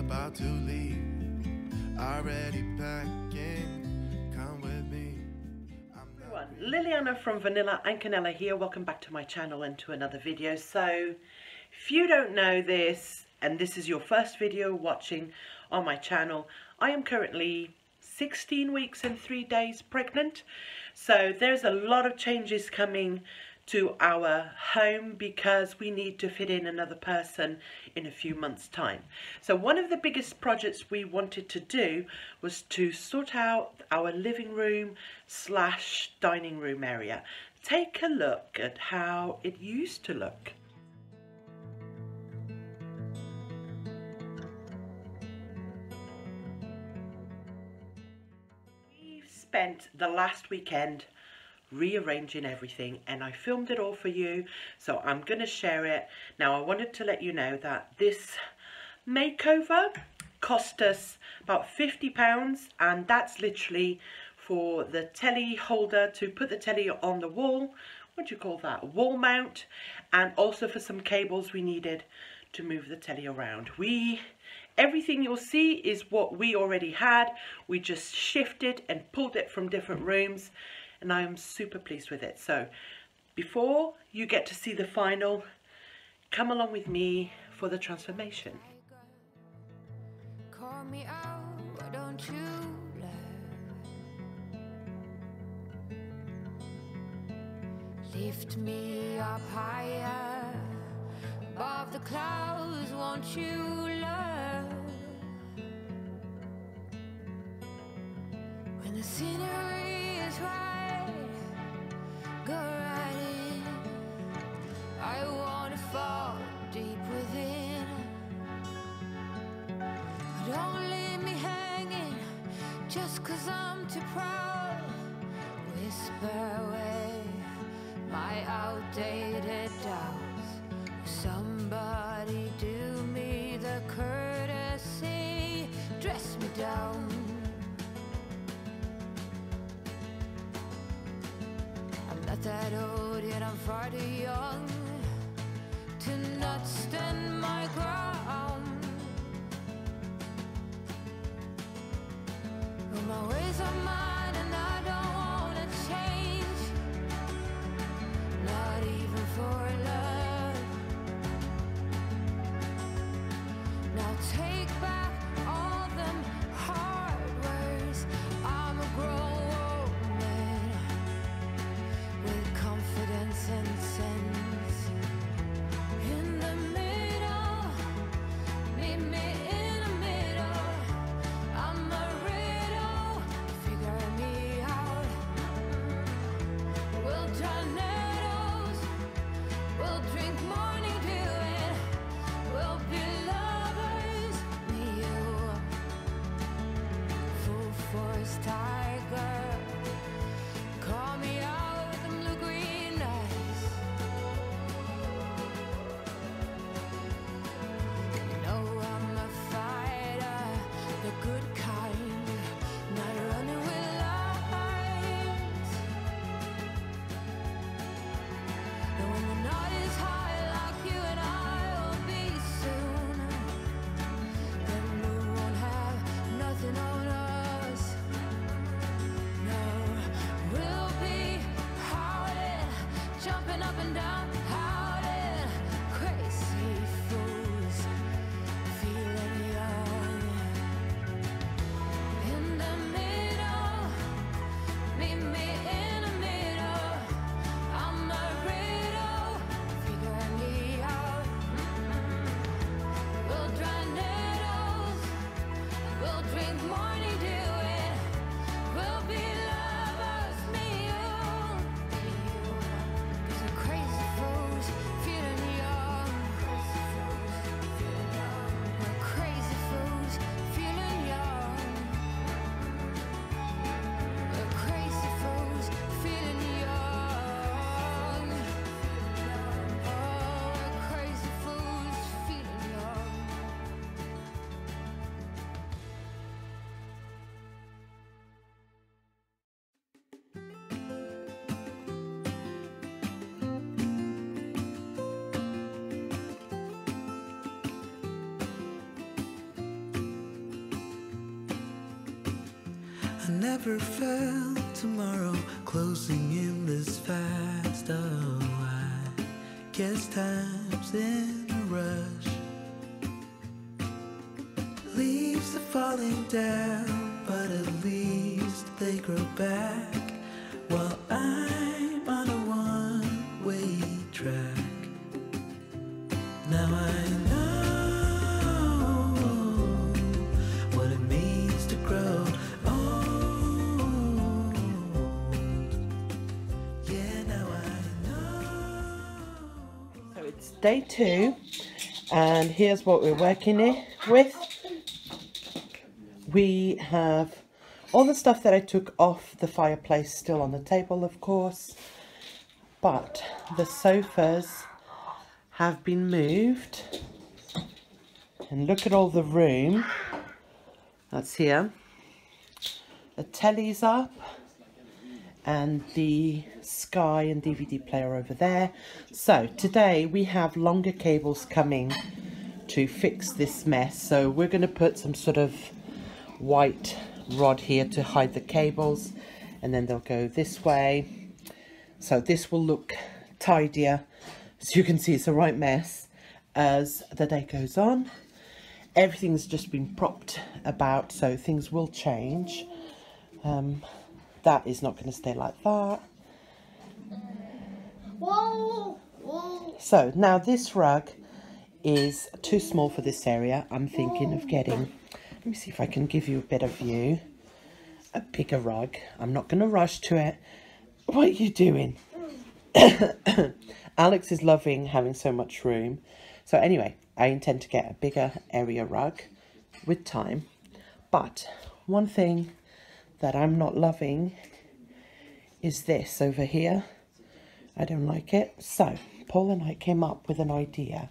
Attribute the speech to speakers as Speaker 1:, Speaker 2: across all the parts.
Speaker 1: about to leave, already packing, come with me.
Speaker 2: Everyone, Liliana from Vanillandcanela here. Welcome back to my channel and to another video. So if you don't know this and this is your first video watching on my channel, I am currently 16 weeks and 3 days pregnant. So there's a lot of changes coming to our home because we need to fit in another person in a few months' time. So one of the biggest projects we wanted to do was to sort out our living room / dining room area. Take a look at how it used to look. We've spent the last weekend rearranging everything and I filmed it all for you, so I'm going to share it. Now I wanted to let you know that this makeover cost us about £50, and that's literally for the telly holder to put the telly on the wall, what do you call that, wall mount, and also for some cables we needed to move the telly around. Everything you'll see is what we already had. We just shifted and pulled it from different rooms, and I am super pleased with it. So before you get to see the final, come along with me for the transformation.
Speaker 3: Call me out, why don't you love? Lift me up higher above the clouds, won't you love? When the scenery is right, go right in. I wanna fall deep within. Don't leave me hanging just 'cause I'm too proud. Whisper away my outdated doubts. Somebody do me the courtesy, dress me down. I'm not that old yet, I'm far too young to not stand my ground. But my ways are mine and I don't wanna change, not even for love. Now take back all them hard words. I'm a grown woman with confidence and sense. In the middle, meet me in the middle. I'm a riddle, figure me out.
Speaker 1: never felt tomorrow closing in this fast. Oh, I guess time's in a rush. Leaves are falling down, but at least they grow back, while I'm on a one-way track. Now I know what it means to grow old. Yeah, now I know.
Speaker 2: So it's day 2, and here's what we're working with. We have all the stuff that I took off the fireplace still on the table, of course, but the sofas have been moved, and look at all the room that's here. The telly's up, and the Sky and DVD player over there. So today we have longer cables coming to fix this mess, so we're going to put some sort of white rod here to hide the cables, and then they'll go this way, so this will look tidier. So you can see it's a right mess as the day goes on. Everything's just been propped about, so things will change. That is not going to stay like that.
Speaker 4: Whoa, whoa.
Speaker 2: So now this rug is too small for this area. I'm thinking of getting, let me see if I can give you a better view, a bigger rug. I'm not going to rush to it. What are you doing? Alex is loving having so much room. So anyway, I intend to get a bigger area rug with time. But one thing that I'm not loving is this over here. I don't like it. So Paul and I came up with an idea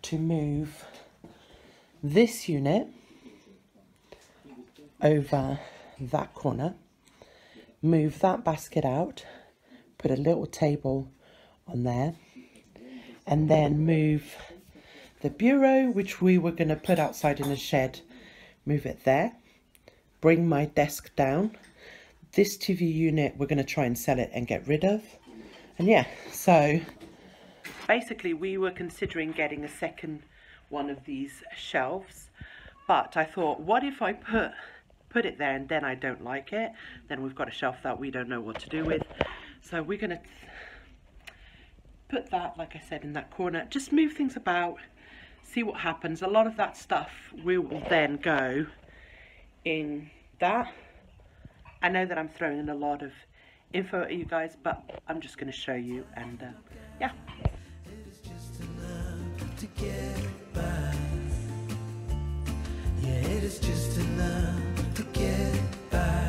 Speaker 2: to move this unit over that corner, move that basket out, put a little table on there, and then move the bureau, which we were going to put outside in the shed, move it there, bring my desk down. This TV unit, we're going to try and sell it and get rid of. And yeah, so basically we were considering getting a second one of these shelves, but I thought, what if I put it there and then I don't like it? Then we've got a shelf that we don't know what to do with. So we're going to put that, like I said, in that corner, just move things about, see what happens. A lot of that stuff will then go in that. I know that I'm throwing in a lot of info at you guys, but I'm just going to show you, and yeah.
Speaker 1: It is just enough to get by. Yeah, it is just enough to get by.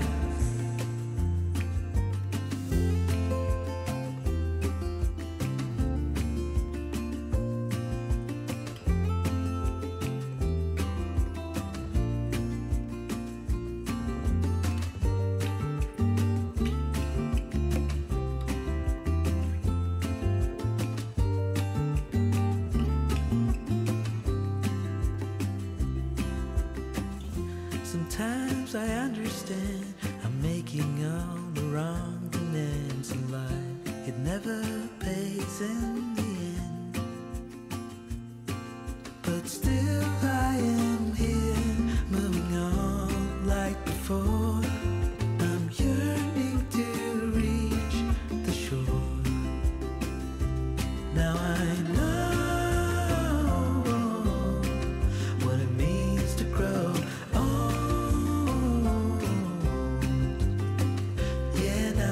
Speaker 1: Sometimes I understand I'm making all the wrong demands in life. It never pays in the end, but still I am here, moving on like before. I'm yearning to reach the shore. Now I know what it means to grow old. Yeah, now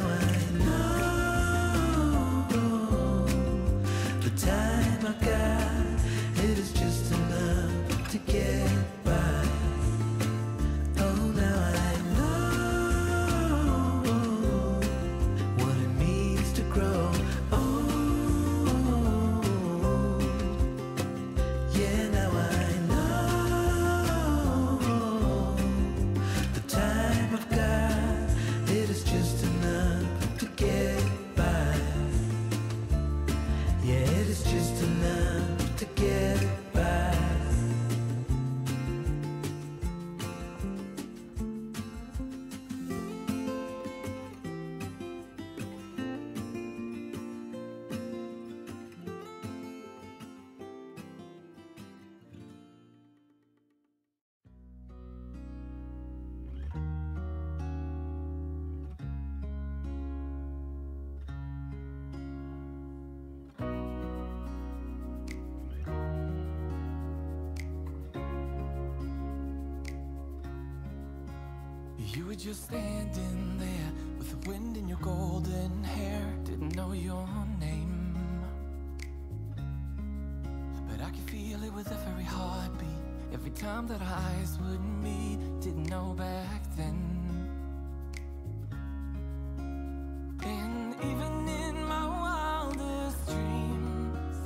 Speaker 1: just standing there with the wind in your golden hair. Didn't know your name, but I could feel it with every heartbeat. Every time that our eyes would meet. Didn't know back then. And even in my wildest dreams,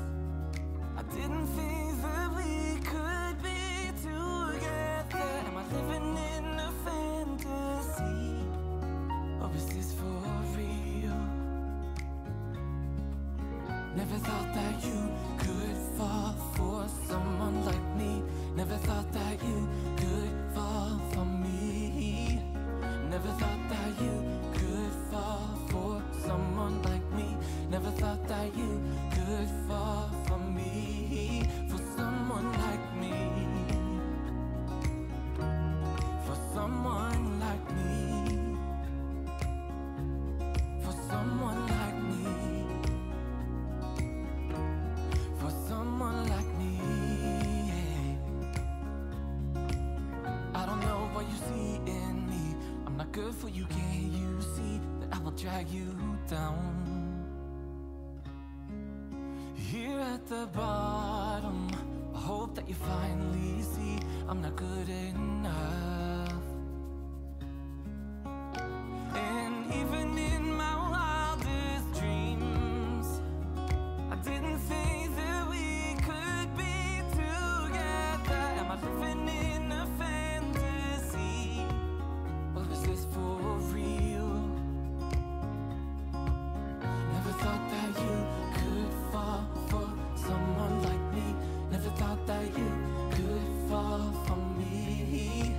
Speaker 1: I didn't think that we could be together. Am I living in a fantasy, or is this for real? Never thought that you could fall for someone like me. Never thought that you could fall for me. Never thought that you could fall for someone like me. Never thought that you could fall for me. For someone like me. For someone like me. For someone like me. For someone like me. I don't know what you see in me. I'm not good for you, can't you see that I will drag you down? Here at the bottom, I hope that you finally see I'm not good enough. And even in my wildest dreams, I didn't think that we could be together. Am I living in a fantasy, or is this for real? Never thought that you could fall for someone like me. Never thought that you could fall for me.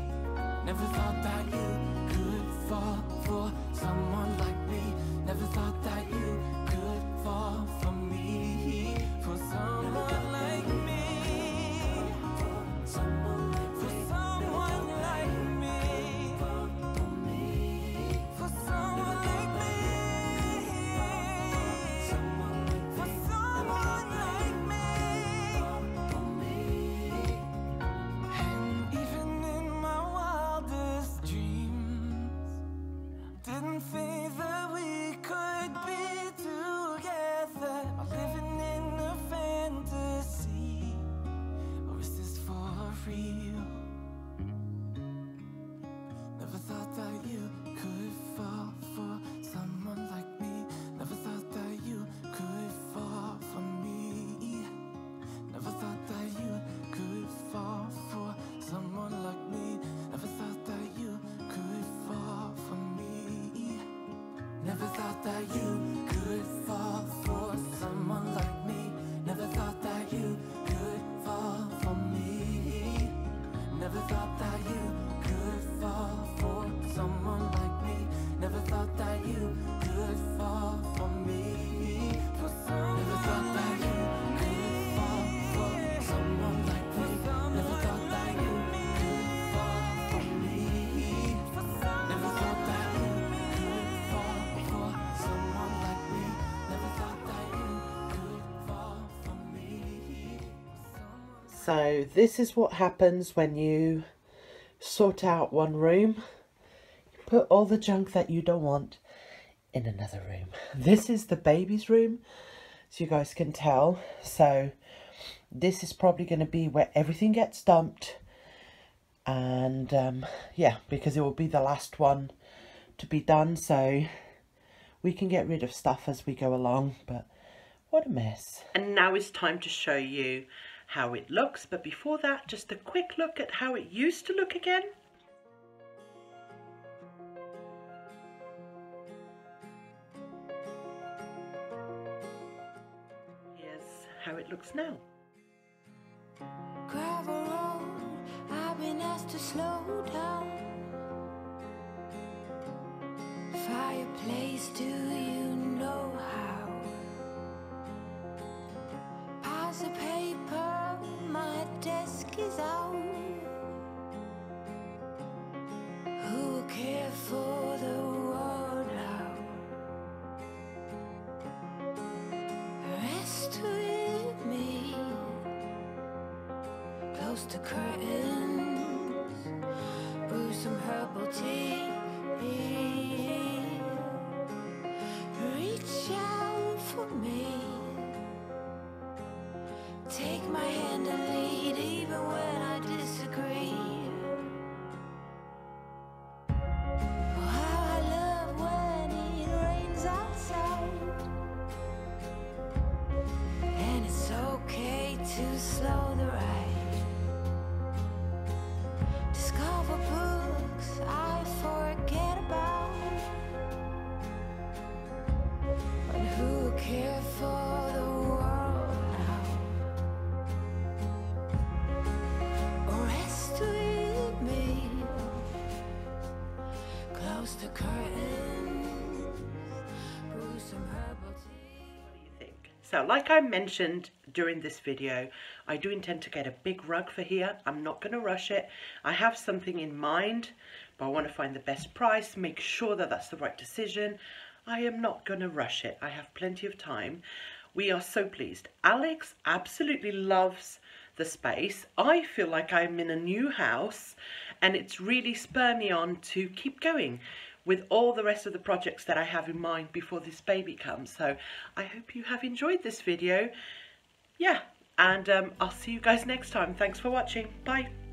Speaker 1: Never thought that you could fall for someone like me. Never thought that you could fall for me. For someone like me. For someone like me. For someone like me. For someone like me. And even in my wildest dreams, didn't think that we could be together. Am I living in a fantasy, or is this for real? Never thought that you could fall for someone like me. Never thought that you could fall for me. Never thought that you could fall for someone like me. Never thought that you could fall for me. Never thought that you could fall for someone like me. Never thought that you could fall for me. Never thought that you could fall for someone like me. Never thought that you could fall for me. For someone. Never thought that you could fall for someone like me. Never thought that you could fall for me. Never thought that you could fall for someone like me. Never thought that you could fall for me.
Speaker 2: So this is what happens when you sort out one room. You put all the junk that you don't want in another room. This is the baby's room, so you guys can tell. So this is probably going to be where everything gets dumped. And yeah, because it will be the last one to be done, so we can get rid of stuff as we go along. But what a mess. And now it's time to show you how it looks, but before that, just a quick look at how it used to look again. Here's how it looks now.
Speaker 3: Gravel road, I've been asked to slow down. Fireplace, do you know how? Piles of paper, my desk is out. Who will care for the world out? Rest with me, close to curtains, brew some herbal tea,
Speaker 2: So like I mentioned during this video, I do intend to get a big rug for here. I'm not going to rush it. I have something in mind, but I want to find the best price, make sure that that's the right decision. I am not going to rush it. I have plenty of time. We are so pleased. Alex absolutely loves the space. I feel like I'm in a new house, and it's really spurred me on to keep going with all the rest of the projects that I have in mind before this baby comes. So I hope you have enjoyed this video. Yeah, and I'll see you guys next time. Thanks for watching. Bye.